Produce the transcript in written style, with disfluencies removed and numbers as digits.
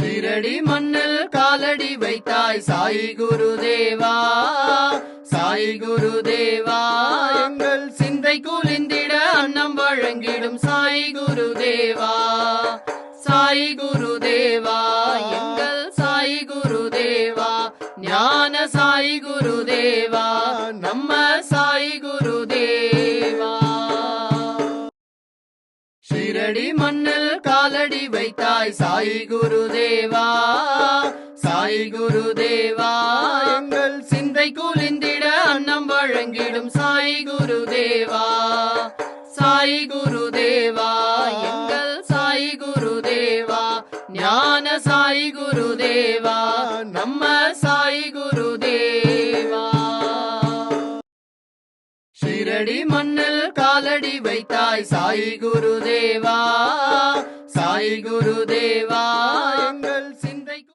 ஷீரடி மண்ணில் காலடி வைத்தாய் சாயி குருதேவா, சாயி குருதேவா. எங்கள் சிந்தை குளிந்திட அன்னம் வழங்கிடும் சாயி குருதேவா, சாயி குருதேவா. எங்கள் சாயி குருதேவா, ஞான சாயி குருதேவா, நம்ம சாயி குருதேவா. ஷீரடி மண்ணில் காலடி வைத்தாய் சாயி குருதேவா, சாயி குருதேவா. எங்கள் சிந்தை குளிந்திட அன்னம் வழங்கிடும் சாயி குருதேவா, சாயி குருதேவா. எங்கள் சாயி குருதேவா, ஞான சாயி குருதேவா, நம்ம சாயி குருதேவா. ஷீரடி மண்ணில் காலடி வைத்தாய் சாயி குருதேவா, சாயி குருதேவா.